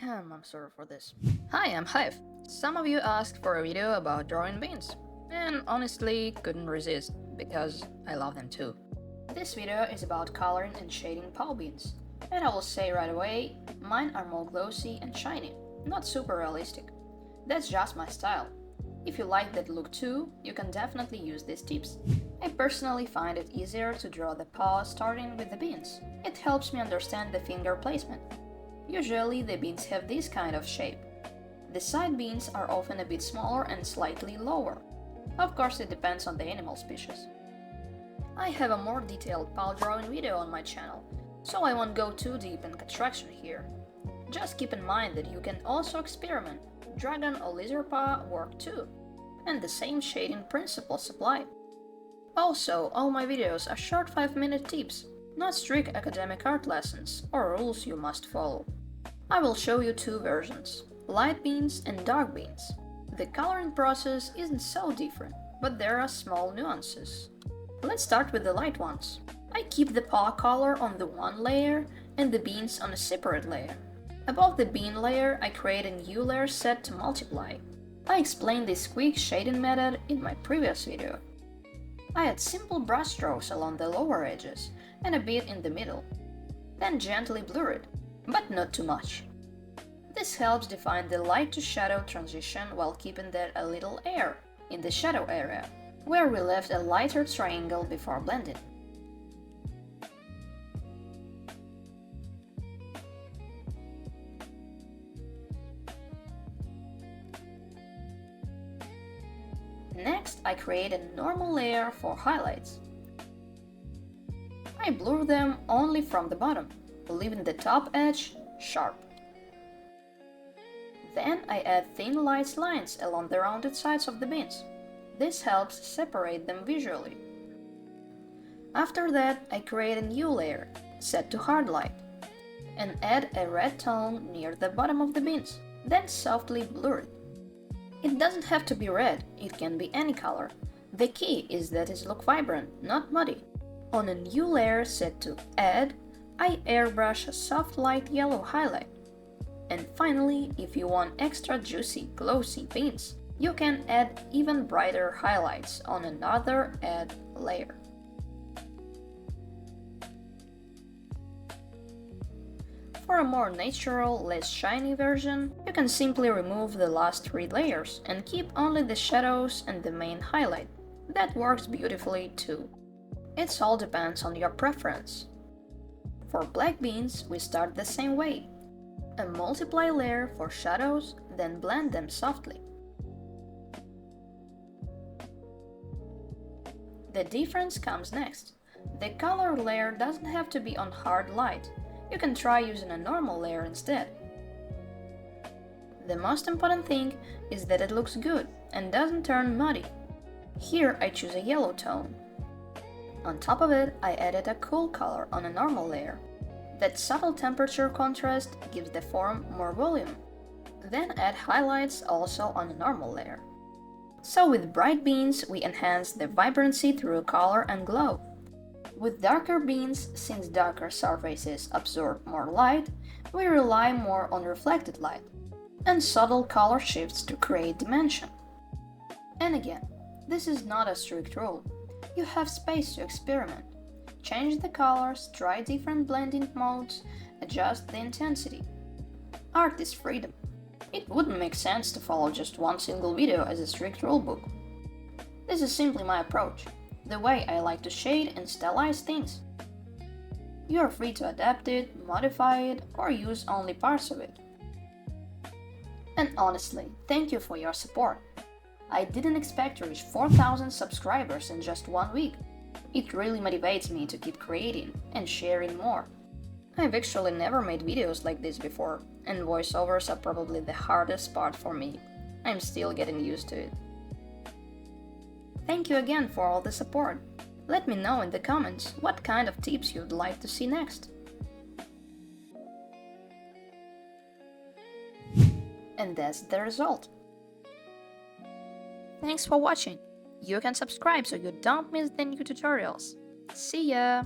I'm sorry for this. Hi, I'm Hive. Some of you asked for a video about drawing beans, and honestly couldn't resist because I love them too. This video is about coloring and shading pau beans, and I will say right away, mine are more glossy and shiny, not super realistic. That's just my style. If you like that look too, you can definitely use these tips. I personally find it easier to draw the paw starting with the beans. It helps me understand the finger placement. Usually the beans have this kind of shape. The side beans are often a bit smaller and slightly lower. Of course, it depends on the animal species. I have a more detailed paw drawing video on my channel, so I won't go too deep in construction here. Just keep in mind that you can also experiment. Dragon or lizard paw work too, and the same shading principles apply. Also, all my videos are short 5-minute tips, not strict academic art lessons or rules you must follow. I will show you two versions, light beans and dark beans. The coloring process isn't so different, but there are small nuances. Let's start with the light ones. I keep the paw color on the one layer and the beans on a separate layer. Above the bean layer, I create a new layer set to multiply. I explained this quick shading method in my previous video. I add simple brush strokes along the lower edges and a bit in the middle. Then gently blur it, but not too much. This helps define the light to shadow transition while keeping there a little air in the shadow area, where we left a lighter triangle before blending. Next, I create a normal layer for highlights. I blur them only from the bottom, leaving the top edge sharp. Then I add thin light lines along the rounded sides of the beans. This helps separate them visually. After that, I create a new layer, set to hard light, and add a red tone near the bottom of the beans, then softly blur it. It doesn't have to be red, it can be any color. The key is that it looks vibrant, not muddy. On a new layer set to Add, I airbrush a soft light yellow highlight. And finally, if you want extra juicy, glossy beans, you can add even brighter highlights on another Add layer. For a more natural, less shiny version, you can simply remove the last 3 layers and keep only the shadows and the main highlight. That works beautifully too. It all depends on your preference. For black beans, we start the same way. A multiply layer for shadows, then blend them softly. The difference comes next. The color layer doesn't have to be on hard light. You can try using a normal layer instead. The most important thing is that it looks good and doesn't turn muddy. Here I choose a yellow tone. On top of it, I added a cool color on a normal layer. That subtle temperature contrast gives the form more volume. Then add highlights also on a normal layer. So with bright beans, we enhance the vibrancy through color and glow. With darker beans, since darker surfaces absorb more light, we rely more on reflected light and subtle color shifts to create dimension. And again, this is not a strict rule. You have space to experiment. Change the colors, try different blending modes, adjust the intensity. Art is freedom. It wouldn't make sense to follow just one single video as a strict rulebook. This is simply my approach, the way I like to shade and stylize things. You are free to adapt it, modify it, or use only parts of it. And honestly, thank you for your support. I didn't expect to reach 4,000 subscribers in just 1 week. It really motivates me to keep creating and sharing more. I've actually never made videos like this before, and voiceovers are probably the hardest part for me. I'm still getting used to it. Thank you again for all the support. Let me know in the comments what kind of tips you'd like to see next. And that's the result. Thanks for watching. You can subscribe so you don't miss the new tutorials. See ya!